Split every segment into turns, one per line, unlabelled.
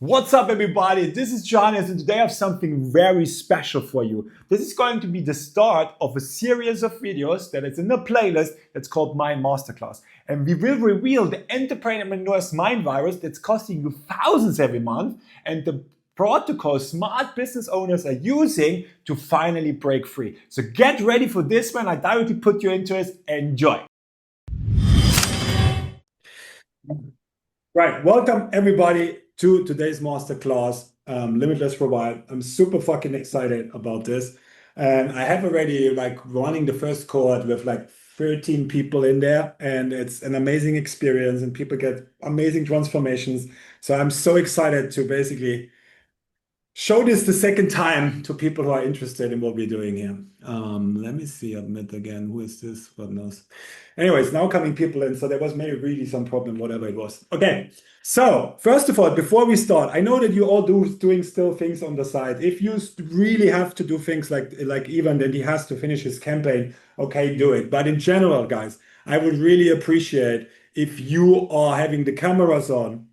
What's up, everybody? This is Johannes, and today I have something very special for you. This is going to be the start of a series of videos that is in a playlist that's called My Masterclass. And we will reveal the entrepreneur's mind virus that's costing you thousands every month and the protocol smart business owners are using to finally break free. So get ready for this one. I directly put you into it. Enjoy. Right, welcome everybody to today's masterclass, Limitless Provide. I'm super fucking excited about this. And I have already running the first cohort with 13 people in there, and it's an amazing experience and people get amazing transformations. So I'm so excited to basically show this the second time to people who are interested in what we're doing here. Let me see, admit again, who is this? God knows. Anyways, now coming people in, so there was maybe really some problem, whatever it was. Okay, so first of all, before we start, I know that you all doing still things on the side. If you really have to do things like Ivan, then he has to finish his campaign, okay, do it. But in general, guys, I would really appreciate if you are having the cameras on,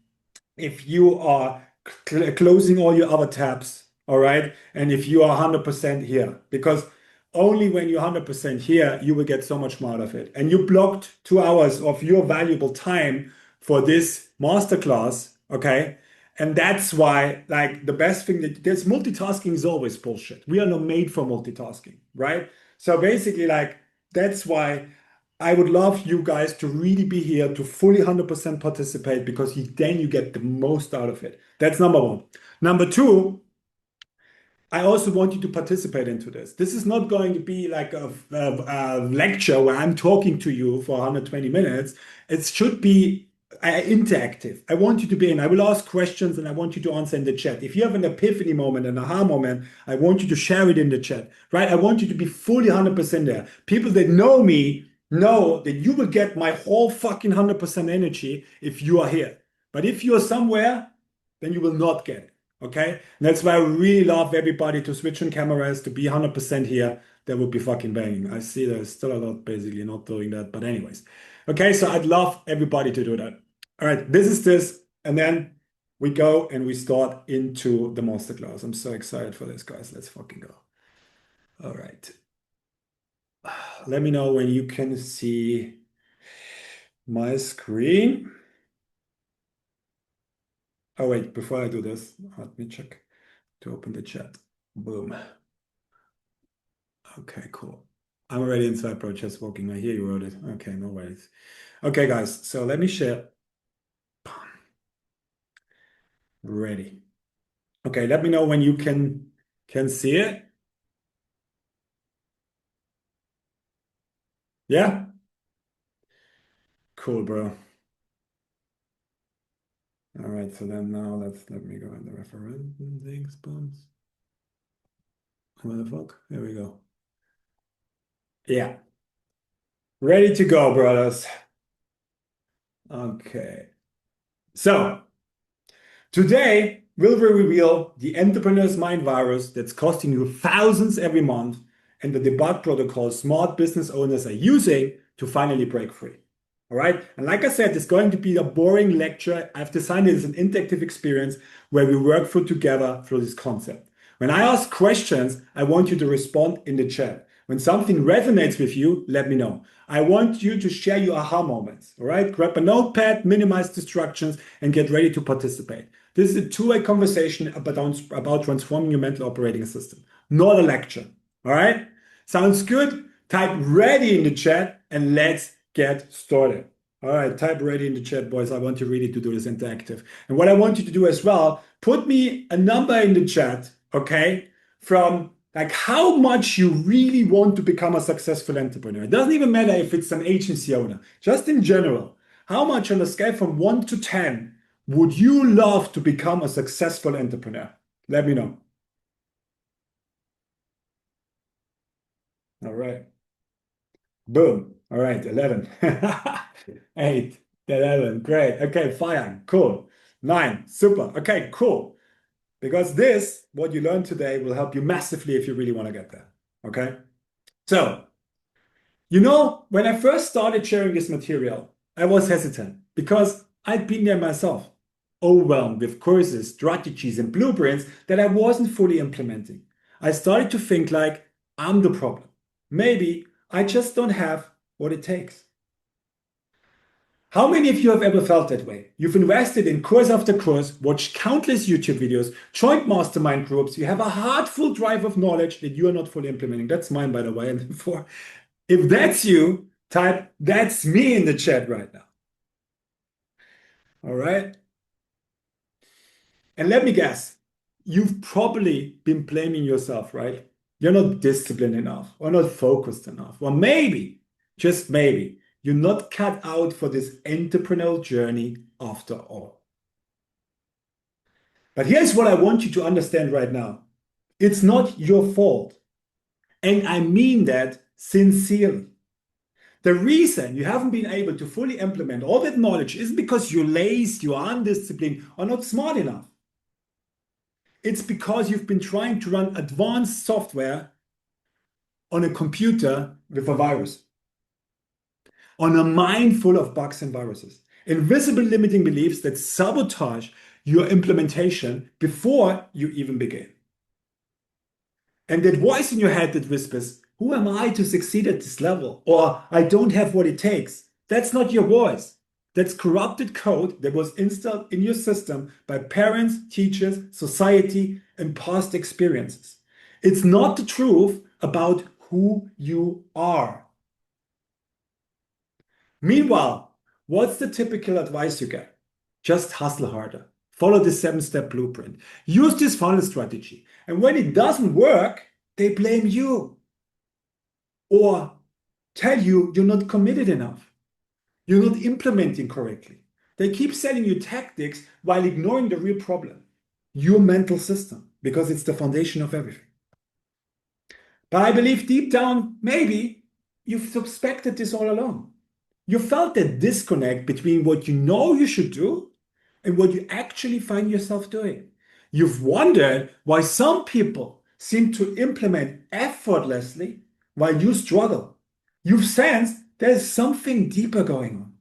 if you are closing all your other tabs, all right? And if you are 100% here, because only when you're 100% here, you will get so much more out of it. And you blocked 2 hours of your valuable time for this masterclass, okay? And that's why, the best thing that there's multitasking is always bullshit. We are not made for multitasking, right? So basically, that's why I would love you guys to really be here to fully 100% participate because then you get the most out of it. That's number one. Number two, I also want you to participate into this. This is not going to be like a lecture where I'm talking to you for 120 minutes. It should be interactive. I want you to be in. I will ask questions and I want you to answer in the chat. If you have an epiphany moment, an aha moment, I want you to share it in the chat, right? I want you to be fully 100% there. People that know me know that you will get my whole fucking 100% energy if you are here. But if you are somewhere, then you will not get it. Okay? And that's why I really love everybody to switch on cameras, to be 100% here. That would be fucking banging. I see there's still a lot basically not doing that. But anyways. Okay, so I'd love everybody to do that. All right, this is this. And then we go and we start into the masterclass. I'm so excited for this, guys. Let's fucking go. All right. Let me know when you can see my screen. Oh, wait, before I do this, let me check to open the chat. Boom. Okay, cool. I'm already inside Pro, just walking. I hear you wrote it. Okay, no worries. Okay, guys, so let me share. Ready. Okay, let me know when you can see it. Yeah? Cool, bro. All right, so then now let me go in the referendum things, bums. What the fuck? There we go. Yeah. Ready to go, brothers. Okay. So today we'll reveal the entrepreneur's mind virus that's costing you thousands every month and the debug protocol smart business owners are using to finally break free. All right. And like I said, it's going to be a boring lecture. I've designed it as an interactive experience where we work through together through this concept. When I ask questions, I want you to respond in the chat. When something resonates with you, let me know. I want you to share your aha moments. All right. Grab a notepad, minimize distractions, and get ready to participate. This is a two-way conversation about transforming your mental operating system, not a lecture. All right. Sounds good? Type ready in the chat and let's get started. All right, type ready in the chat, boys. I want you really to do this interactive. And what I want you to do as well, put me a number in the chat, okay, from how much you really want to become a successful entrepreneur. It doesn't even matter if it's an agency owner, just in general. How much on a scale from 1 to 10 would you love to become a successful entrepreneur? Let me know. All right. Boom. All right, 11. 8, 11. Great. Okay, fine. Cool. 9. Super. Okay, cool. Because this, what you learned today, will help you massively if you really want to get there. Okay? So, when I first started sharing this material, I was hesitant because I'd been there myself. overwhelmed with courses, strategies, and blueprints that I wasn't fully implementing. I started to think like, I'm the problem. Maybe I just don't have what it takes. How many of you have ever felt that way? You've invested in course after course, watched countless YouTube videos, joined mastermind groups, you have a heartful drive of knowledge that you are not fully implementing. That's mine, by the way. And therefore, if that's you, type that's me in the chat right now. All right. And let me guess, you've probably been blaming yourself, right? You're not disciplined enough or not focused enough. Or maybe, just maybe, you're not cut out for this entrepreneurial journey after all. But here's what I want you to understand right now. It's not your fault. And I mean that sincerely. The reason you haven't been able to fully implement all that knowledge is because you're lazy, you're undisciplined, or not smart enough. It's because you've been trying to run advanced software on a computer with a virus, on a mind full of bugs and viruses, invisible limiting beliefs that sabotage your implementation before you even begin. And that voice in your head that whispers, who am I to succeed at this level? Or I don't have what it takes. That's not your voice. That's corrupted code that was installed in your system by parents, teachers, society, and past experiences. It's not the truth about who you are. Meanwhile, what's the typical advice you get? Just hustle harder. Follow the 7-step blueprint. Use this funnel strategy. And when it doesn't work, they blame you. Or tell you you're not committed enough. You're not implementing correctly. They keep selling you tactics while ignoring the real problem, your mental system, because it's the foundation of everything. But I believe deep down, maybe you've suspected this all along. You felt that disconnect between what you know you should do and what you actually find yourself doing. You've wondered why some people seem to implement effortlessly while you struggle. You've sensed there's something deeper going on.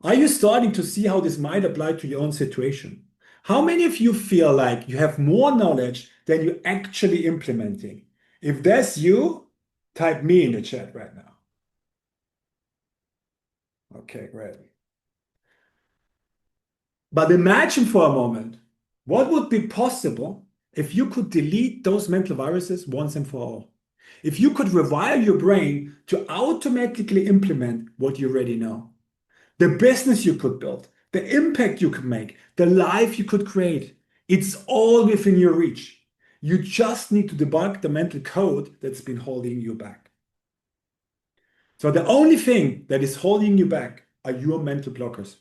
Are you starting to see how this might apply to your own situation? How many of you feel like you have more knowledge than you're actually implementing? If that's you, type me in the chat right now. Okay, great. But imagine for a moment, what would be possible if you could delete those mental viruses once and for all? If you could rewire your brain to automatically implement what you already know, the business you could build, the impact you could make, the life you could create, it's all within your reach. You just need to debug the mental code that's been holding you back. So the only thing that is holding you back are your mental blockers.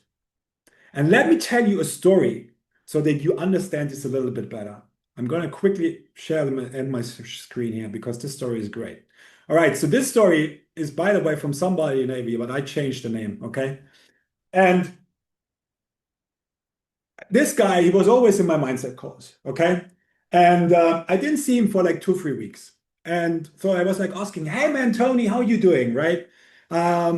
And let me tell you a story so that you understand this a little bit better. I'm going to quickly share them and my screen here because this story is great. All right, so this story is, by the way, from somebody in AV, but I changed the name, okay? And this guy, he was always in my mindset calls, okay? And I didn't see him for like 2, 3 weeks. And so I was like asking, hey man, Tony, how you doing, right?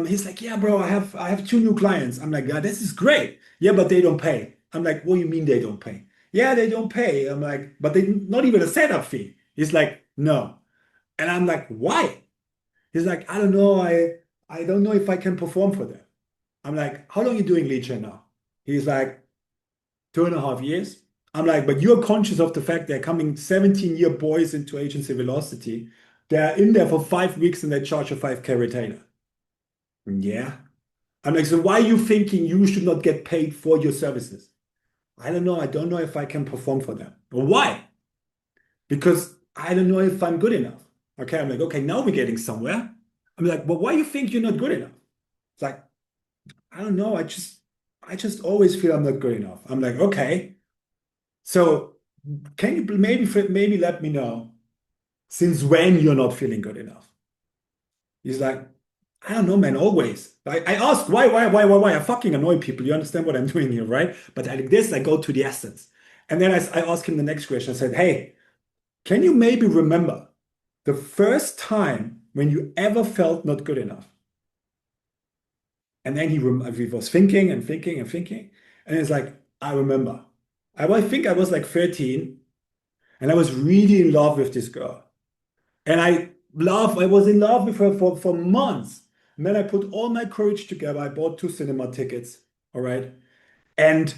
He's like, yeah, bro, I have 2 new clients. I'm like, yeah, this is great. Yeah, but they don't pay. I'm like, what do you mean they don't pay? Yeah, they don't pay. I'm like, but they not even a setup fee. He's like, no. And I'm like, why? He's like, I don't know. I don't know if I can perform for them. I'm like, how long are you doing lead gen now? He's like, 2.5 years. I'm like, but you're conscious of the fact they're coming 17-year boys into agency velocity. They're in there for 5 weeks and they charge a 5K retainer. Yeah. I'm like, so why are you thinking you should not get paid for your services? I don't know. I don't know if I can perform for them. But why? Because I don't know if I'm good enough. Okay. I'm like, okay, now we're getting somewhere. I'm like, well, why do you think you're not good enough? It's like, I don't know. I just always feel I'm not good enough. I'm like, okay. So can you maybe let me know since when you're not feeling good enough? He's like, I don't know, man, always. I ask why. I fucking annoy people. You understand what I'm doing here, right? But like this, I go to the essence. And then I ask him the next question. I said, hey, can you maybe remember the first time when you ever felt not good enough? And then he was thinking and thinking and thinking. And it's like, I remember. I think I was like 13 and I was really in love with this girl. And I was in love with her for months. And then I put all my courage together. I bought 2 cinema tickets. All right. And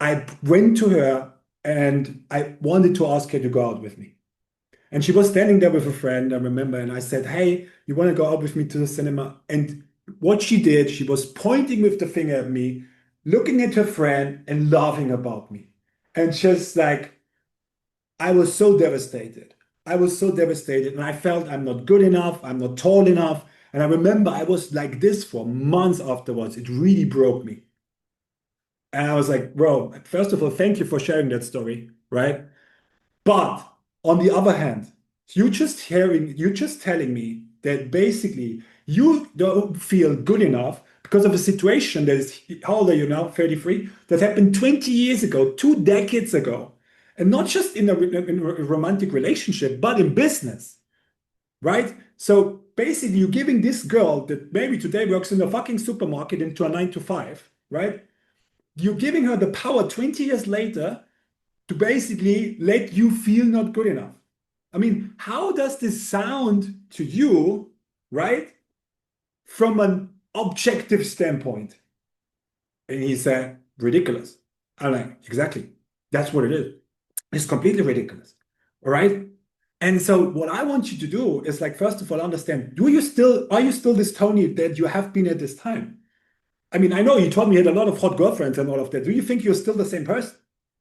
I went to her and I wanted to ask her to go out with me. And she was standing there with a friend, I remember, and I said, "Hey, you want to go out with me to the cinema?" And what she did, she was pointing with the finger at me, looking at her friend and laughing about me. And just like, I was so devastated. I was so devastated. And I felt I'm not good enough. I'm not tall enough. And I remember I was like this for months afterwards. It really broke me. And I was like, bro, first of all, thank you for sharing that story, right? But on the other hand, you're just telling me that basically you don't feel good enough because of a situation that is, how old are you now? 33? That happened 20 years ago, 2 decades ago. And not just in a romantic relationship, but in business, right? So basically, you're giving this girl that maybe today works in a fucking supermarket into a 9 to 5, right? You're giving her the power 20 years later to basically let you feel not good enough. I mean, how does this sound to you, right? From an objective standpoint? And he said, ridiculous. I'm like, exactly. That's what it is. It's completely ridiculous. All right. And so what I want you to do is like, first of all, understand, are you still this Tony that you have been at this time? I mean, I know you told me you had a lot of hot girlfriends and all of that. Do you think you're still the same person?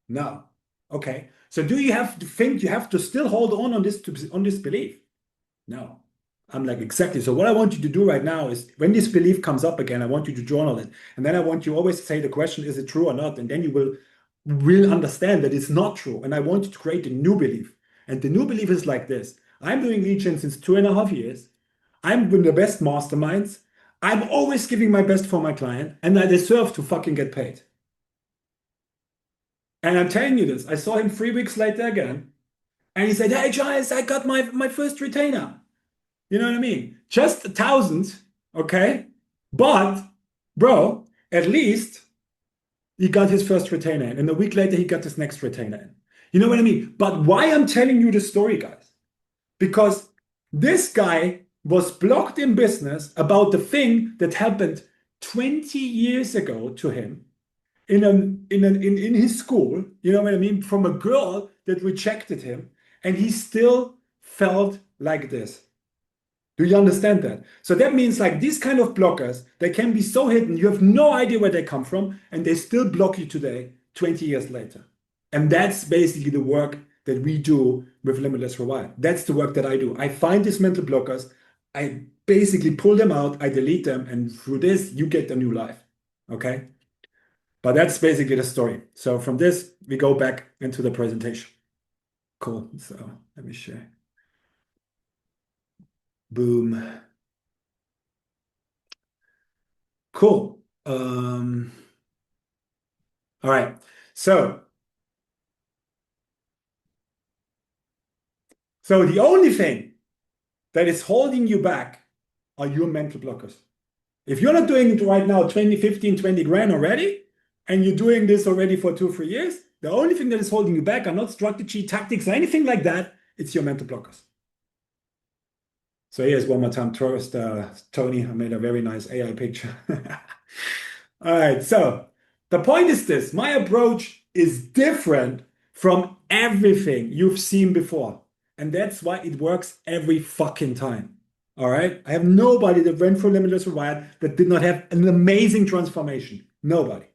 No. Okay. So do you have to think you have to still hold on this belief? No. I'm like, exactly. So what I want you to do right now is when this belief comes up again, I want you to journal it. And then I want you always to say the question, is it true or not? And then you will understand that it's not true. And I want you to create a new belief. And the new belief is like this. I'm doing lead gen since 2.5 years. I'm with the best masterminds. I'm always giving my best for my client, and I deserve to fucking get paid. And I'm telling you this. I saw him 3 weeks later again, and he said, "Hey, Johannes, I got my first retainer." You know what I mean? Just 1,000, okay? But, bro, at least he got his first retainer in. And a week later, he got his next retainer in. You know what I mean? But why I'm telling you the story, guys? Because this guy was blocked in business about the thing that happened 20 years ago to him in his school, you know what I mean, from a girl that rejected him, and he still felt like this. Do you understand that? So that means like these kind of blockers, they can be so hidden, you have no idea where they come from, and they still block you today, 20 years later. And that's basically the work that we do with Limitless Rewire. That's the work that I do. I find these mental blockers, I basically pull them out, I delete them, and through this, you get a new life. Okay? But that's basically the story. So from this, we go back into the presentation. Cool. So let me share. Boom. Cool. All right. So the only thing that is holding you back are your mental blockers. If you're not doing it right now, 20, 15, 20 grand already, and you're doing this already for 2, 3 years, the only thing that is holding you back are not strategy, tactics, or anything like that. It's your mental blockers. So here's one more time, tourist Tony. I made a very nice AI picture. All right. So the point is this: my approach is different from everything you've seen before. And that's why it works every fucking time. All right. I have nobody that went through Limitless Rewired that did not have an amazing transformation. Nobody.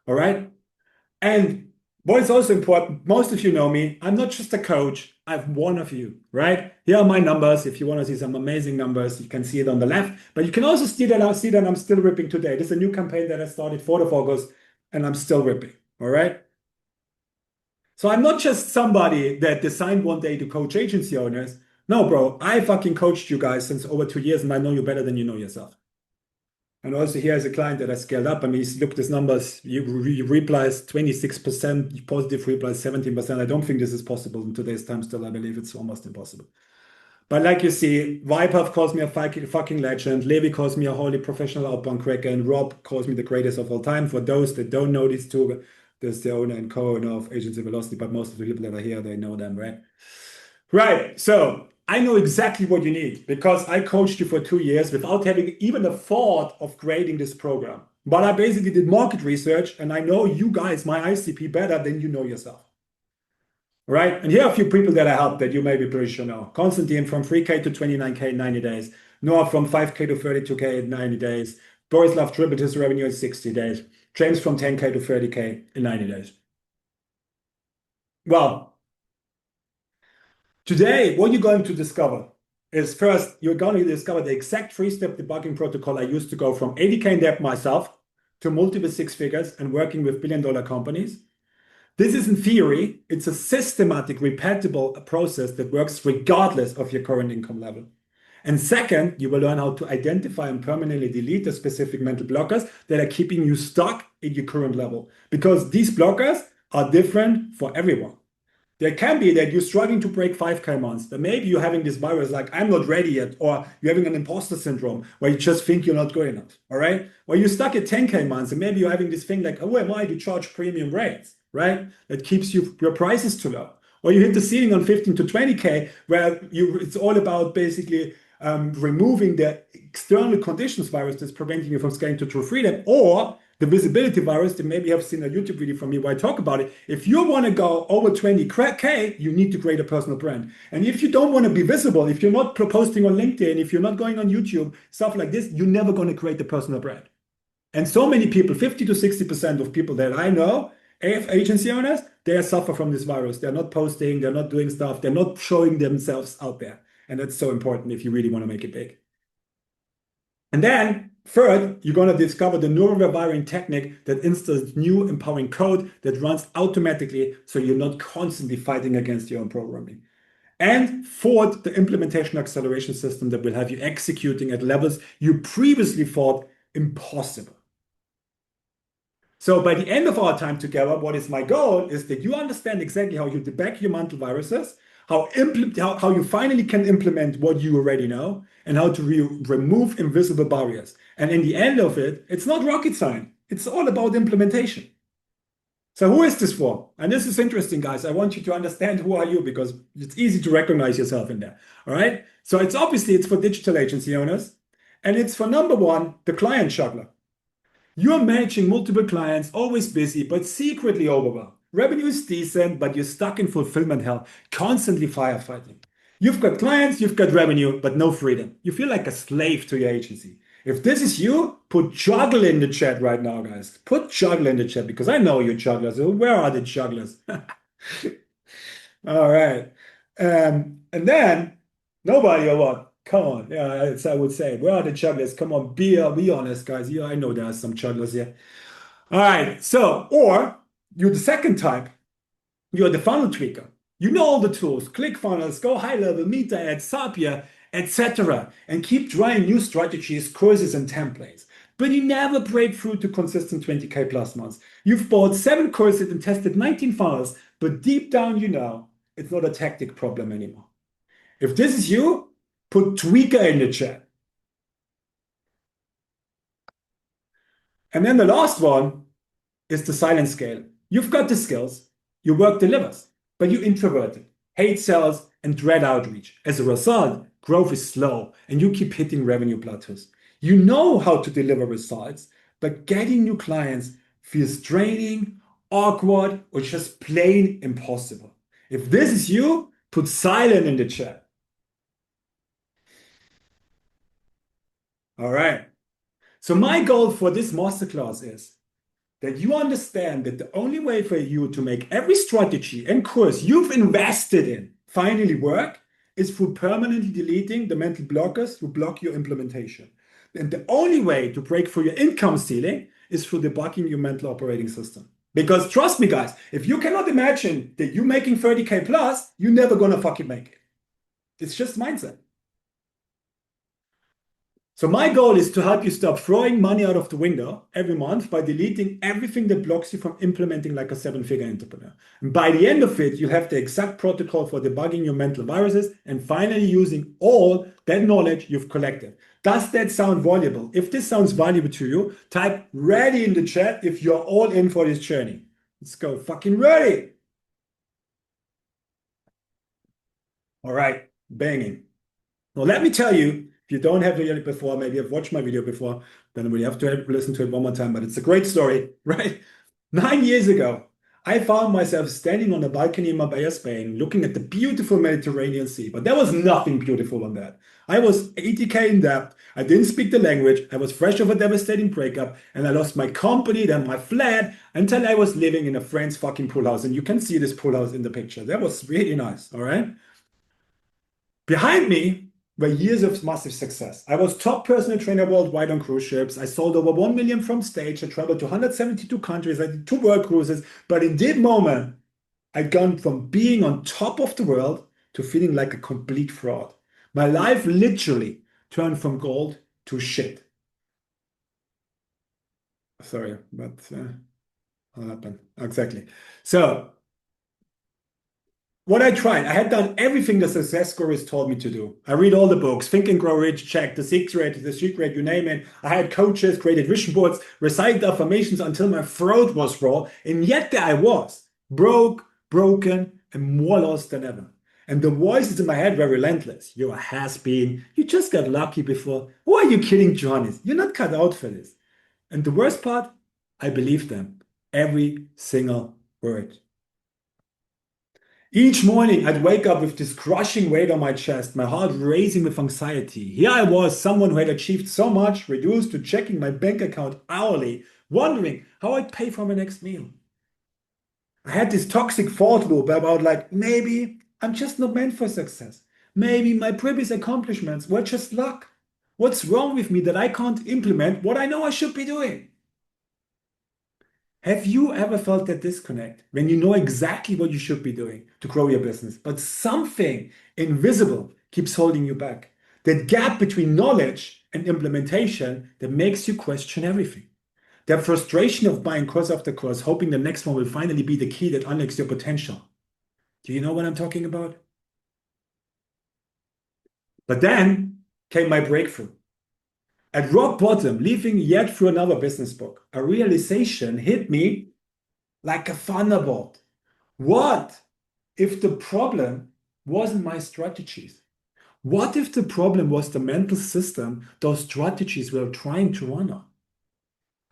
All right. And what is also important, most of you know me, I'm not just a coach, I'm one of you, right? Here are my numbers. If you want to see some amazing numbers, you can see it on the left, but you can also see that I'm still ripping today. This is a new campaign that I started 4th of August, and I'm still ripping, all right? So I'm not just somebody that designed one day to coach agency owners. No, bro, I fucking coached you guys since over 2 years, and I know you better than you know yourself. And also here is a client that I scaled up. I mean, he's looked at his numbers. He replies 26%, positive replies 17%. I don't think this is possible in today's time still. I believe it's almost impossible. But like you see, Vipav calls me a fucking legend. Levi calls me a holy professional outbound cracker, and Rob calls me the greatest of all time. For those that don't know these two, there's the owner and co-owner of Agency Velocity, but most of the people that are here, they know them, right? Right. So I know exactly what you need because I coached you for 2 years without having even a thought of creating this program. But I basically did market research, and I know you guys, my ICP, better than you know yourself. Right? And here are a few people that I helped that you may be pretty sure know. Konstantin from 3K to 29K in 90 days. Noah from 5K to 32K in 90 days. Borislav tripled his revenue in 60 days. James from 10K to 30K in 90 days. Well, today, what you're going to discover is first, you're going to discover the exact three-step debugging protocol I used to go from 80K in debt myself to multiple six figures and working with billion-dollar companies. This is in theory, it's a systematic, repeatable process that works regardless of your current income level. And second, you will learn how to identify and permanently delete the specific mental blockers that are keeping you stuck at your current level. Because these blockers are different for everyone. There can be that you're struggling to break 5K months, that maybe you're having this virus like, I'm not ready yet, or you're having an imposter syndrome where you just think you're not good enough, all right? Or you're stuck at 10K months, and maybe you're having this thing like, who am I to charge premium rates, right? That keeps your prices too low. Or you hit the ceiling on 15 to 20K where it's all about basically removing the external conditions virus that's preventing you from scaling to true freedom, or the visibility virus that maybe you have seen a YouTube video from me where I talk about it. If you want to go over 20K, you need to create a personal brand. And if you don't want to be visible, if you're not posting on LinkedIn, if you're not going on YouTube, stuff like this, you're never going to create the personal brand. And so many people, 50 to 60% of people that I know, agency owners, they suffer from this virus. They're not posting, they're not doing stuff, they're not showing themselves out there. And that's so important if you really want to make it big. And then third, you're going to discover the Neural Rewiring Technique that installs new empowering code that runs automatically so you're not constantly fighting against your own programming. And fourth, the implementation acceleration system that will have you executing at levels you previously thought impossible. So by the end of our time together, what is my goal is that you understand exactly how you debug your mental viruses, how you finally can implement what you already know, and how to remove invisible barriers. And in the end of it, it's not rocket science. It's all about implementation. So who is this for? And this is interesting, guys. I want you to understand who are you because it's easy to recognize yourself in there. All right. So it's for digital agency owners. And it's for number one, the client juggler. You're managing multiple clients, always busy, but secretly overwhelmed. Revenue is decent, but you're stuck in fulfillment hell, constantly firefighting. You've got clients, you've got revenue, but no freedom. You feel like a slave to your agency. If this is you, put juggle in the chat right now, guys. Put juggle in the chat because I know you jugglers. Where are the jugglers? All right. And then nobody or what? Come on. Yeah, I would say. Where are the jugglers? Come on, be honest, guys. Yeah, I know there are some jugglers here. All right. So, or you're the second type. You're the funnel tweaker. You know all the tools, ClickFunnels, Go High Level, Meta Ads, Zapier, etc. And keep trying new strategies, courses, and templates. But you never break through to consistent 20K plus months. You've bought 7 courses and tested 19 funnels, but deep down you know it's not a tactic problem anymore. If this is you, put tweaker in the chat. And then the last one is the silent scale. You've got the skills, your work delivers, but you're introverted, hate sales, and dread outreach. As a result, growth is slow and you keep hitting revenue plateaus. You know how to deliver results, but getting new clients feels draining, awkward, or just plain impossible. If this is you, put silent in the chat. All right. So my goal for this masterclass is that you understand that the only way for you to make every strategy and course you've invested in finally work is through permanently deleting the mental blockers who block your implementation. And the only way to break through your income ceiling is through debugging your mental operating system. Because trust me, guys, if you cannot imagine that you're making 30K plus, you're never gonna fucking make it. It's just mindset. So my goal is to help you stop throwing money out of the window every month by deleting everything that blocks you from implementing like a seven-figure entrepreneur. And by the end of it, you'll have the exact protocol for debugging your mental viruses and finally using all that knowledge you've collected. Does that sound valuable? If this sounds valuable to you, type ready in the chat if you're all in for this journey. Let's go fucking ready. All right, banging. Now let me tell you, if you don't have heard it before, maybe you've watched my video before, then we have to listen to it one more time, but it's a great story, right? 9 years ago, I found myself standing on a balcony in Marbella, Spain, looking at the beautiful Mediterranean Sea, but there was nothing beautiful on that. I was 80K in debt, I didn't speak the language, I was fresh off a devastating breakup, and I lost my company, then my flat, until I was living in a friend's fucking pool house, and you can see this pool house in the picture. That was really nice, all right? Behind me were years of massive success. I was top personal trainer worldwide on cruise ships. I sold over 1 million from stage. I traveled to 172 countries. I did 2 world cruises. But in that moment, I'd gone from being on top of the world to feeling like a complete fraud. My life literally turned from gold to shit. Sorry, but what happened? Exactly. So what I tried, I had done everything the success gurus told me to do. I read all the books, Think and Grow Rich, check, The Secret, you name it. I had coaches, created vision boards, recited affirmations until my throat was raw. And yet there I was, broke, broken, and more lost than ever. And the voices in my head were relentless. You're a has-been. You just got lucky before. Who are you kidding, Johannes? You're not cut out for this. And the worst part, I believed them. Every single word. Each morning, I'd wake up with this crushing weight on my chest, my heart racing with anxiety. Here I was, someone who had achieved so much, reduced to checking my bank account hourly, wondering how I'd pay for my next meal. I had this toxic thought loop about like, maybe I'm just not meant for success. Maybe my previous accomplishments were just luck. What's wrong with me that I can't implement what I know I should be doing? Have you ever felt that disconnect when you know exactly what you should be doing to grow your business, but something invisible keeps holding you back? That gap between knowledge and implementation that makes you question everything. That frustration of buying course after course, hoping the next one will finally be the key that unlocks your potential. Do you know what I'm talking about? But then came my breakthrough. At rock bottom, leaving yet through another business book, a realization hit me like a thunderbolt. What if the problem wasn't my strategies? What if the problem was the mental system those strategies were trying to run on?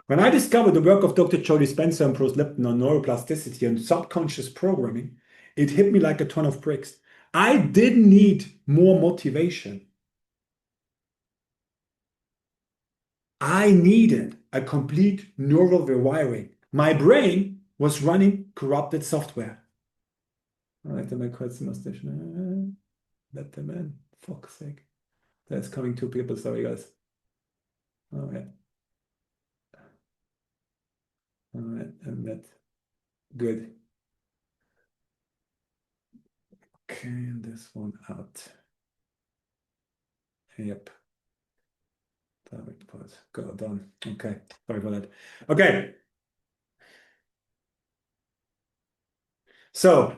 When I discovered the work of Dr. Joe Dispenza and Bruce Lipton on neuroplasticity and subconscious programming, it hit me like a ton of bricks. I didn't need more motivation. I needed a complete neural rewiring. My brain was running corrupted software. Let them in, kurz die Mustache. Let them in. Fuck's sake. There's coming 2 people. Sorry, guys. All right. All right. And that. Good. Okay, and this one out. Yep. Direct pause. Got done. Okay. Sorry for that. Okay. So,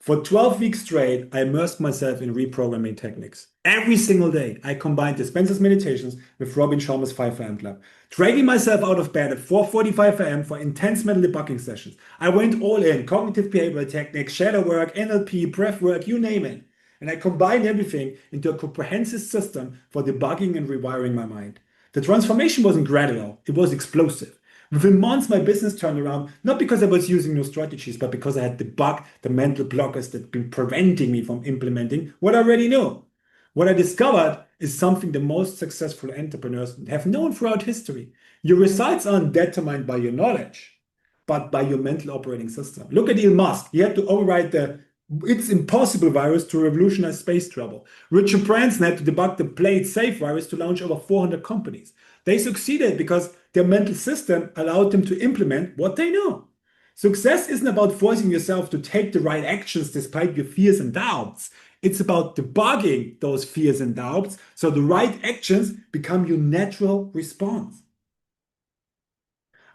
for 12 weeks straight, I immersed myself in reprogramming techniques. Every single day, I combined Dispenza's meditations with Robin Sharma's 5 a.m. club, dragging myself out of bed at 4:45 a.m. for intense mental debugging sessions. I went all in, cognitive behavioral techniques, shadow work, NLP, breath work, you name it. And I combined everything into a comprehensive system for debugging and rewiring my mind. The transformation wasn't gradual, it was explosive. Within months, my business turned around, not because I was using new strategies, but because I had debugged the mental blockers that had been preventing me from implementing what I already knew. What I discovered is something the most successful entrepreneurs have known throughout history. Your results aren't determined by your knowledge, but by your mental operating system. Look at Elon Musk. He had to override the "it's impossible" virus to revolutionize space travel. Richard Branson had to debug the "play it safe" virus to launch over 400 companies. They succeeded because their mental system allowed them to implement what they know. Success isn't about forcing yourself to take the right actions despite your fears and doubts. It's about debugging those fears and doubts so the right actions become your natural response.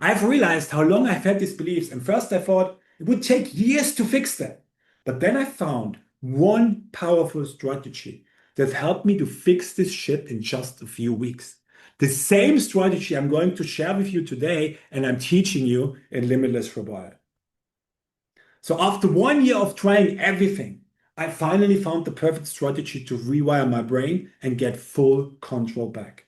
I've realized how long I've had these beliefs, and first I thought it would take years to fix them. But then I found one powerful strategy that helped me to fix this shit in just a few weeks. The same strategy I'm going to share with you today, and I'm teaching you in Limitless Rewired. So after 1 year of trying everything, I finally found the perfect strategy to rewire my brain and get full control back.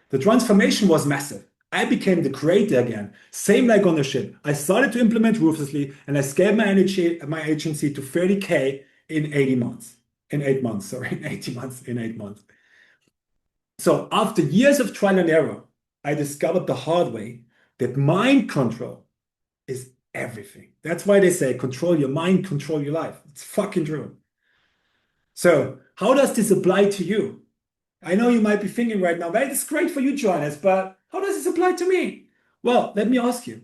The transformation was massive. I became the creator again, same like on the ship. I started to implement ruthlessly, and I scaled my agency to 30K in 80 months. In 8 months, sorry, 80 months, in 8 months. So after years of trial and error, I discovered the hard way that mind control is everything. That's why they say control your mind, control your life. It's fucking true. So how does this apply to you? I know you might be thinking right now, well, it's great for you, Johannes, but how does this apply to me? Well, let me ask you,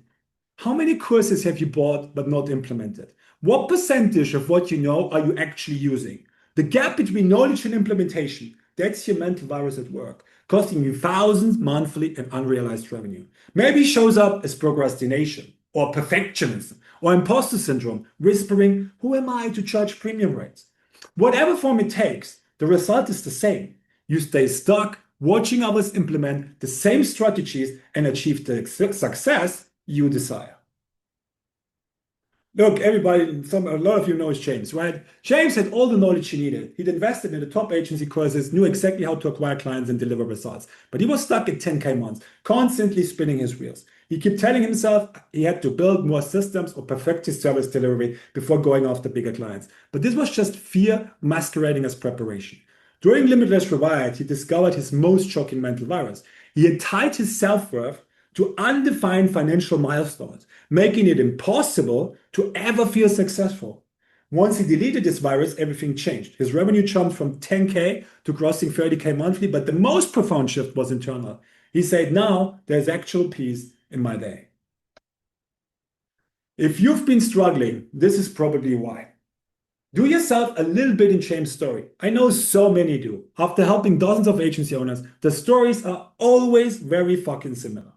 how many courses have you bought but not implemented? What percentage of what you know are you actually using? The gap between knowledge and implementation, that's your mental virus at work, costing you thousands monthly and unrealized revenue. Maybe it shows up as procrastination or perfectionism or imposter syndrome, whispering, who am I to charge premium rates? Whatever form it takes, the result is the same. You stay stuck watching others implement the same strategies and achieve the success you desire. Look, everybody, a lot of you know James, right? James had all the knowledge he needed. He'd invested in the top agency courses, knew exactly how to acquire clients and deliver results. But he was stuck at 10K months, constantly spinning his wheels. He kept telling himself he had to build more systems or perfect his service delivery before going after bigger clients. But this was just fear masquerading as preparation. During Limitless Rewired, he discovered his most shocking mental virus. He had tied his self-worth to undefined financial milestones, making it impossible to ever feel successful. Once he deleted this virus, everything changed. His revenue jumped from 10K to crossing 30K monthly, but the most profound shift was internal. He said, now there's actual peace in my day. If you've been struggling, this is probably why. Do yourself a little bit in James' story. I know so many do. After helping dozens of agency owners, the stories are always very fucking similar.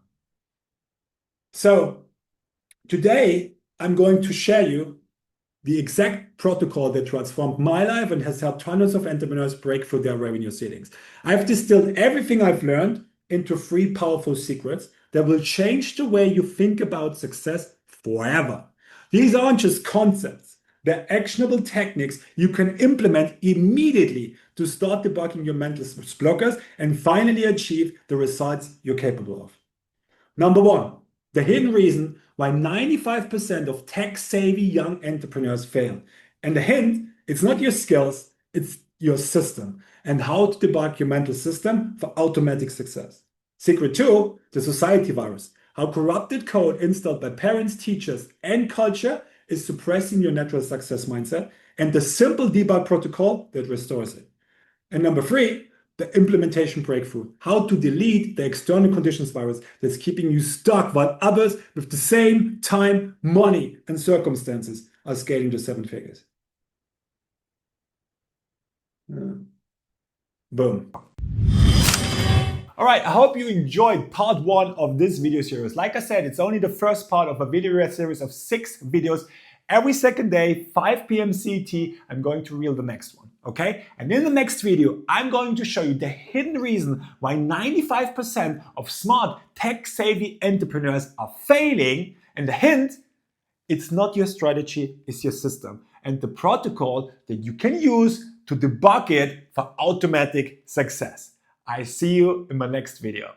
So today, I'm going to share you the exact protocol that transformed my life and has helped hundreds of entrepreneurs break through their revenue ceilings. I've distilled everything I've learned into 3 powerful secrets that will change the way you think about success forever. These aren't just concepts. They're actionable techniques you can implement immediately to start debugging your mental blockers and finally achieve the results you're capable of. Number 1, the hidden reason why 95% of tech-savvy young entrepreneurs fail. And the hint, it's not your skills, it's your system and how to debug your mental system for automatic success. Secret 2, the society virus. How corrupted code installed by parents, teachers, and culture is suppressing your natural success mindset, and the simple debug protocol that restores it. And number 3, the implementation breakthrough, how to delete the external conditions virus that's keeping you stuck while others with the same time, money, and circumstances are scaling to 7 figures. Boom. All right, I hope you enjoyed part 1 of this video series. Like I said, it's only the first part of a video series of 6 videos. Every second day, 5 p.m. CET, I'm going to reel the next one, okay? And in the next video, I'm going to show you the hidden reason why 95% of smart, tech-savvy entrepreneurs are failing. And the hint, it's not your strategy, it's your system and the protocol that you can use to debug it for automatic success. I see you in my next video.